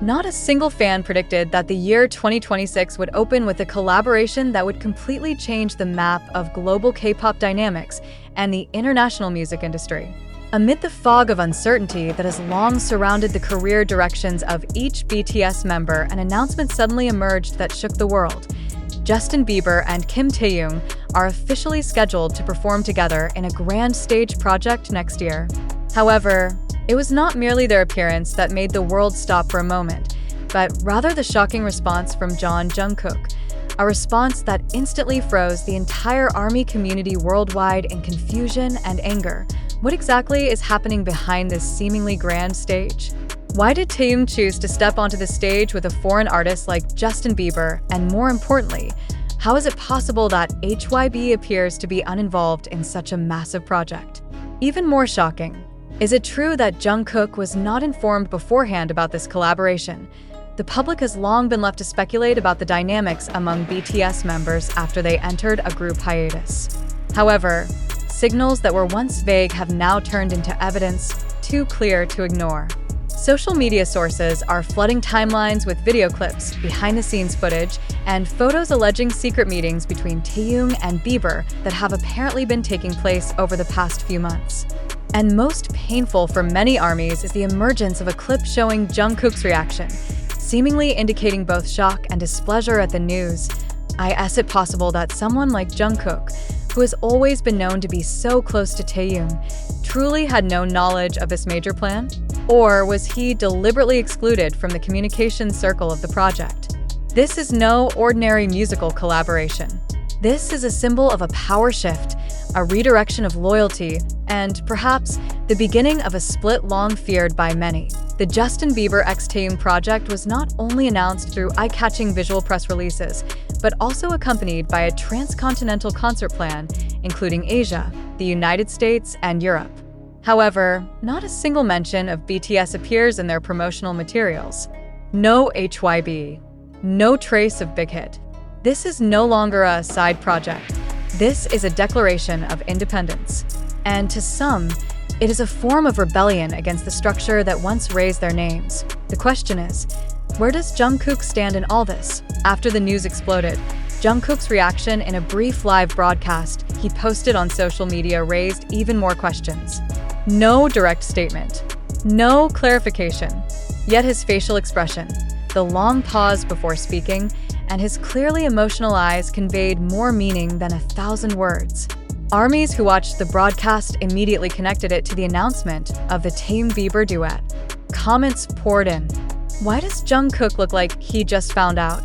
Not a single fan predicted that the year 2026 would open with a collaboration that would completely change the map of global K-pop dynamics and the international music industry. Amid the fog of uncertainty that has long surrounded the career directions of each BTS member, an announcement suddenly emerged that shook the world. Justin Bieber and Taehyung are officially scheduled to perform together in a grand stage project next year. However, it was not merely their appearance that made the world stop for a moment, but rather the shocking response from Jungkook, a response that instantly froze the entire ARMY community worldwide in confusion and anger. What exactly is happening behind this seemingly grand stage? Why did Taehyung choose to step onto the stage with a foreign artist like Justin Bieber? And more importantly, how is it possible that HYB appears to be uninvolved in such a massive project? Even more shocking, is it true that Jungkook was not informed beforehand about this collaboration? The public has long been left to speculate about the dynamics among BTS members after they entered a group hiatus. However, signals that were once vague have now turned into evidence too clear to ignore. Social media sources are flooding timelines with video clips, behind-the-scenes footage, and photos alleging secret meetings between Taehyung and Bieber that have apparently been taking place over the past few months. And most painful for many ARMYs is the emergence of a clip showing Jungkook's reaction, seemingly indicating both shock and displeasure at the news. Is it possible that someone like Jungkook, who has always been known to be so close to Taehyung, truly had no knowledge of this major plan? Or was he deliberately excluded from the communication circle of the project? This is no ordinary musical collaboration. This is a symbol of a power shift, a redirection of loyalty, and perhaps the beginning of a split long feared by many. The Justin Bieber x Taehyung project was not only announced through eye-catching visual press releases, but also accompanied by a transcontinental concert plan, including Asia, the United States, and Europe. However, not a single mention of BTS appears in their promotional materials. No HYB. No trace of Big Hit. This is no longer a side project. This is a declaration of independence. And to some, it is a form of rebellion against the structure that once raised their names. The question is, where does Jungkook stand in all this? After the news exploded, Jungkook's reaction in a brief live broadcast he posted on social media raised even more questions. No direct statement. No clarification. Yet his facial expression, the long pause before speaking, and his clearly emotional eyes conveyed more meaning than 1,000 words. ARMYs who watched the broadcast immediately connected it to the announcement of the Taehyung-Bieber duet. Comments poured in. Why does Jungkook look like he just found out?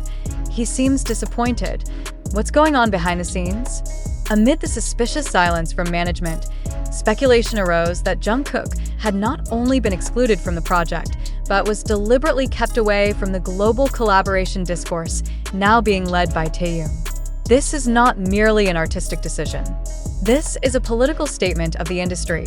He seems disappointed. What's going on behind the scenes? Amid the suspicious silence from management, speculation arose that Jungkook had not only been excluded from the project, but was deliberately kept away from the global collaboration discourse now being led by Taehyung. This is not merely an artistic decision. This is a political statement of the industry,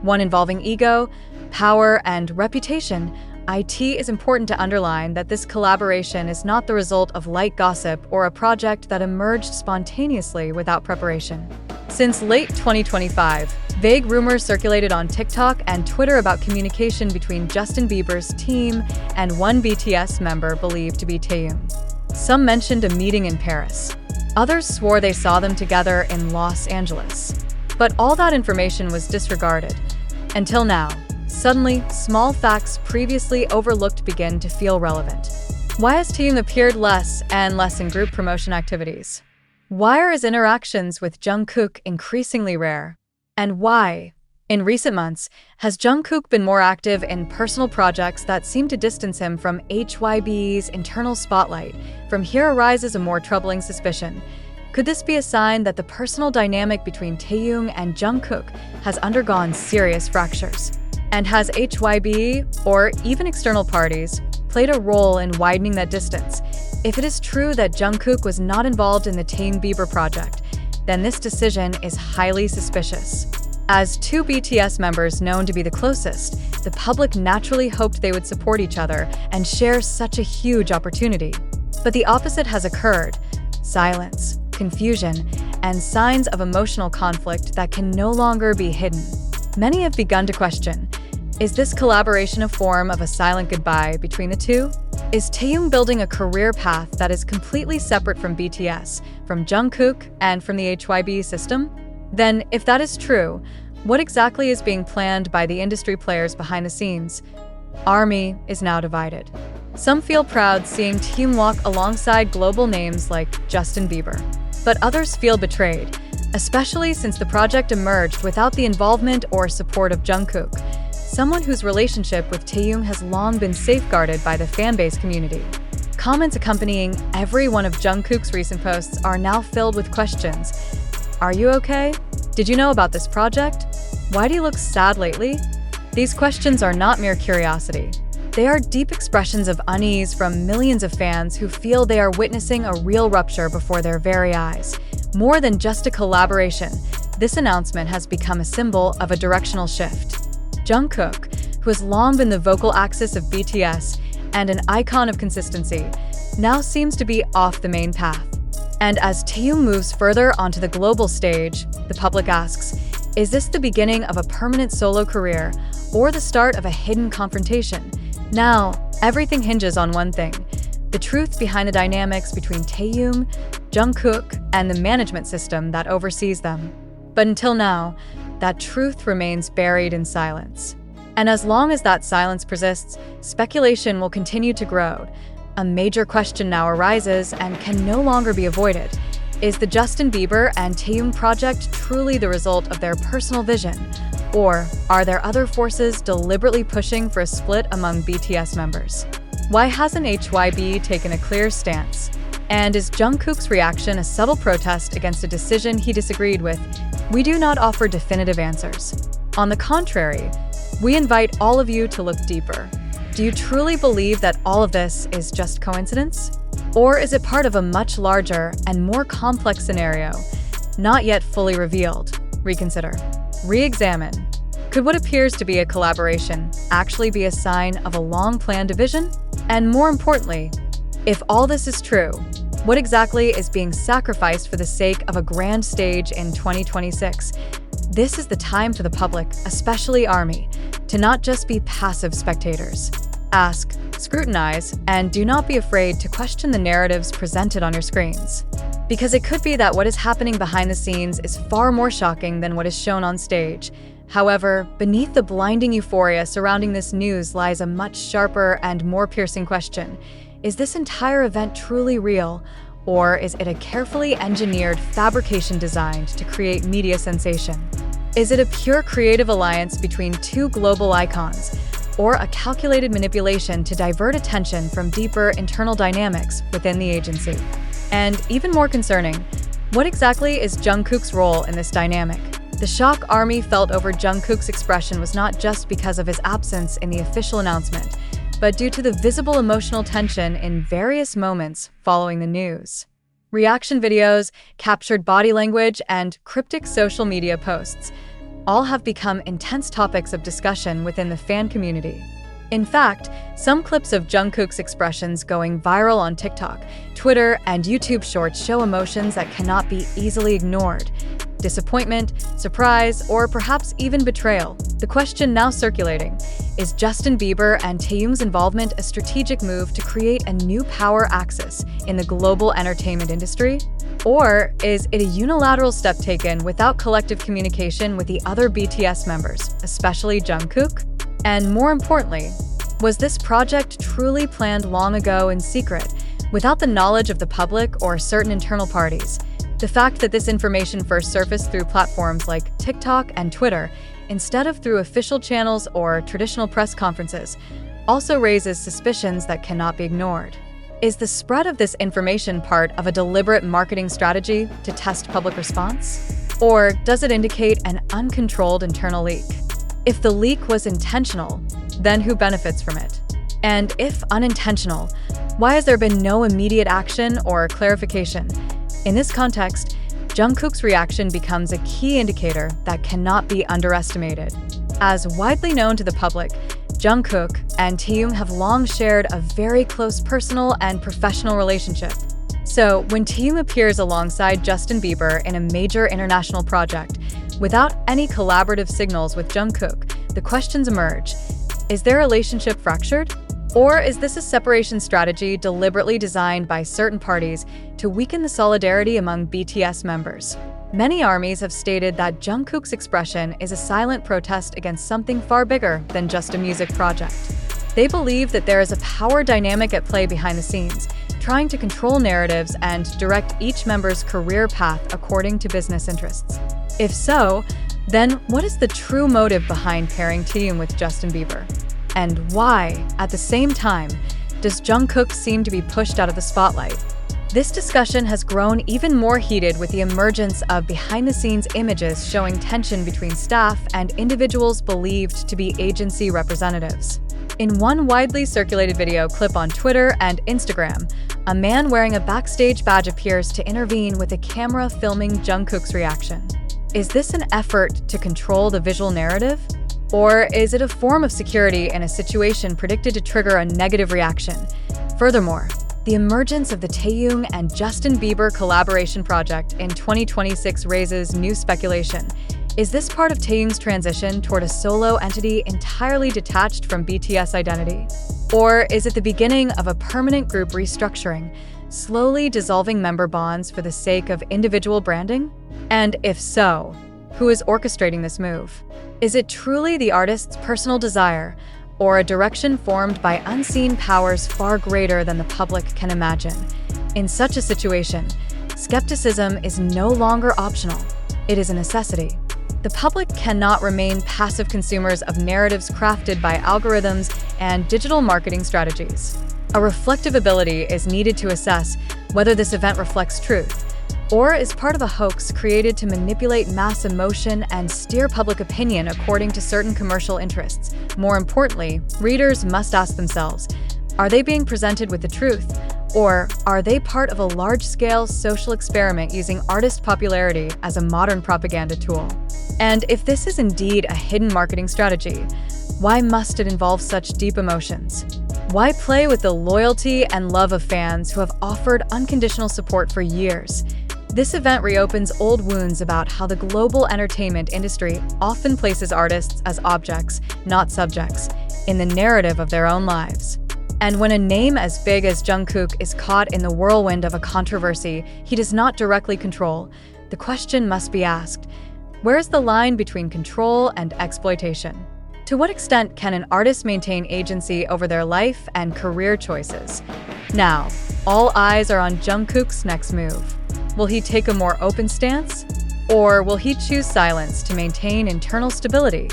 one involving ego, power, and reputation. It is important to underline that this collaboration is not the result of light gossip or a project that emerged spontaneously without preparation. Since late 2025, vague rumors circulated on TikTok and Twitter about communication between Justin Bieber's team and one BTS member believed to be Taehyung. Some mentioned a meeting in Paris. Others swore they saw them together in Los Angeles. But all that information was disregarded. Until now, suddenly, small facts previously overlooked begin to feel relevant. Why has Taehyung appeared less and less in group promotion activities? Why are his interactions with Jungkook increasingly rare? And why, in recent months, has Jungkook been more active in personal projects that seem to distance him from HYB's internal spotlight? From here arises a more troubling suspicion. Could this be a sign that the personal dynamic between Taehyung and Jungkook has undergone serious fractures? And has HYB, or even external parties, played a role in widening that distance? If it is true that Jungkook was not involved in the Taehyung-Bieber project, then this decision is highly suspicious. As two BTS members known to be the closest, the public naturally hoped they would support each other and share such a huge opportunity. But the opposite has occurred: silence, confusion, and signs of emotional conflict that can no longer be hidden. Many have begun to question, is this collaboration a form of a silent goodbye between the two? Is Taehyung building a career path that is completely separate from BTS, from Jungkook, and from the hybe system? Then, if that is true, what exactly is being planned by the industry players behind the scenes? ARMY is now divided. Some feel proud seeing Taehyung walk alongside global names like Justin Bieber, but others feel betrayed, especially since the project emerged without the involvement or support of Jungkook, someone whose relationship with Taehyung has long been safeguarded by the fanbase community. Comments accompanying every one of Jungkook's recent posts are now filled with questions. Are you okay? Did you know about this project? Why do you look sad lately? These questions are not mere curiosity. They are deep expressions of unease from millions of fans who feel they are witnessing a real rupture before their very eyes. More than just a collaboration, this announcement has become a symbol of a directional shift. Jungkook, who has long been the vocal axis of BTS and an icon of consistency, now seems to be off the main path. And as Taehyung moves further onto the global stage, the public asks, is this the beginning of a permanent solo career or the start of a hidden confrontation? Now, everything hinges on one thing: the truth behind the dynamics between Taehyung, Jungkook, and the management system that oversees them. But until now, that truth remains buried in silence. And as long as that silence persists, speculation will continue to grow. A major question now arises and can no longer be avoided. Is the Justin Bieber and Taehyung project truly the result of their personal vision? Or are there other forces deliberately pushing for a split among BTS members? Why hasn't hybe taken a clear stance? And is Jungkook's reaction a subtle protest against a decision he disagreed with? We do not offer definitive answers. On the contrary, we invite all of you to look deeper. Do you truly believe that all of this is just coincidence? Or is it part of a much larger and more complex scenario, not yet fully revealed? Reconsider. Re-examine. Could what appears to be a collaboration actually be a sign of a long-planned division? And more importantly, if all this is true, what exactly is being sacrificed for the sake of a grand stage in 2026? This is the time for the public, especially ARMY, to not just be passive spectators. Ask, scrutinize, and do not be afraid to question the narratives presented on your screens. Because it could be that what is happening behind the scenes is far more shocking than what is shown on stage. However, beneath the blinding euphoria surrounding this news lies a much sharper and more piercing question. Is this entire event truly real, or is it a carefully engineered fabrication designed to create media sensation? Is it a pure creative alliance between two global icons, or a calculated manipulation to divert attention from deeper internal dynamics within the agency? And even more concerning, what exactly is Jungkook's role in this dynamic? The shock ARMY felt over Jungkook's expression was not just because of his absence in the official announcement, but due to the visible emotional tension in various moments following the news. Reaction videos, captured body language, and cryptic social media posts all have become intense topics of discussion within the fan community. In fact, some clips of Jungkook's expressions going viral on TikTok, Twitter, and YouTube Shorts show emotions that cannot be easily ignored. Disappointment, surprise, or perhaps even betrayal. The question now circulating: is Justin Bieber and Taehyung's involvement a strategic move to create a new power axis in the global entertainment industry? Or is it a unilateral step taken without collective communication with the other BTS members, especially Jungkook? And more importantly, was this project truly planned long ago in secret, without the knowledge of the public or certain internal parties? The fact that this information first surfaced through platforms like TikTok and Twitter, instead of through official channels or traditional press conferences, also raises suspicions that cannot be ignored. Is the spread of this information part of a deliberate marketing strategy to test public response? Or does it indicate an uncontrolled internal leak? If the leak was intentional, then who benefits from it? And if unintentional, why has there been no immediate action or clarification? In this context, Jungkook's reaction becomes a key indicator that cannot be underestimated. As widely known to the public, Jungkook and Taehyung have long shared a very close personal and professional relationship. So, when Taehyung appears alongside Justin Bieber in a major international project, without any collaborative signals with Jungkook, the questions emerge. Is their relationship fractured? Or is this a separation strategy deliberately designed by certain parties to weaken the solidarity among BTS members? Many armies have stated that Jungkook's expression is a silent protest against something far bigger than just a music project. They believe that there is a power dynamic at play behind the scenes, trying to control narratives and direct each member's career path according to business interests. If so, then what is the true motive behind pairing Taehyung with Justin Bieber? And why, at the same time, does Jungkook seem to be pushed out of the spotlight? This discussion has grown even more heated with the emergence of behind-the-scenes images showing tension between staff and individuals believed to be agency representatives. In one widely circulated video clip on Twitter and Instagram, a man wearing a backstage badge appears to intervene with a camera filming Jungkook's reaction. Is this an effort to control the visual narrative? Or is it a form of security in a situation predicted to trigger a negative reaction? Furthermore, the emergence of the Taehyung and Justin Bieber collaboration project in 2026 raises new speculation. Is this part of Taehyung's transition toward a solo entity entirely detached from BTS identity? Or is it the beginning of a permanent group restructuring, slowly dissolving member bonds for the sake of individual branding? And if so, who is orchestrating this move? Is it truly the artist's personal desire, or a direction formed by unseen powers far greater than the public can imagine? In such a situation, skepticism is no longer optional. It is a necessity. The public cannot remain passive consumers of narratives crafted by algorithms and digital marketing strategies. A reflective ability is needed to assess whether this event reflects truth, or is part of a hoax created to manipulate mass emotion and steer public opinion according to certain commercial interests. More importantly, readers must ask themselves, are they being presented with the truth? Or are they part of a large-scale social experiment using artist popularity as a modern propaganda tool? And if this is indeed a hidden marketing strategy, why must it involve such deep emotions? Why play with the loyalty and love of fans who have offered unconditional support for years? This event reopens old wounds about how the global entertainment industry often places artists as objects, not subjects, in the narrative of their own lives. And when a name as big as Jungkook is caught in the whirlwind of a controversy he does not directly control, the question must be asked, where is the line between control and exploitation? To what extent can an artist maintain agency over their life and career choices? Now, all eyes are on Jungkook's next move. Will he take a more open stance? Or will he choose silence to maintain internal stability?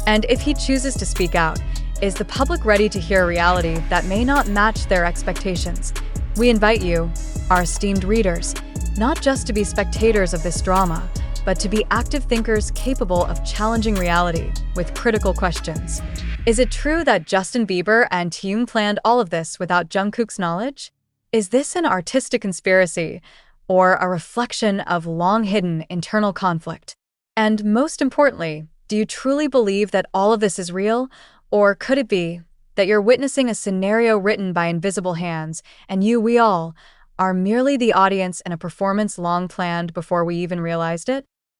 And if he chooses to speak out, is the public ready to hear a reality that may not match their expectations? We invite you, our esteemed readers, not just to be spectators of this drama, but to be active thinkers capable of challenging reality with critical questions. Is it true that Justin Bieber and Taehyung planned all of this without Jungkook's knowledge? Is this an artistic conspiracy, or a reflection of long-hidden internal conflict? And most importantly, do you truly believe that all of this is real? Or could it be that you're witnessing a scenario written by invisible hands, and we all, are merely the audience in a performance long planned before we even realized it?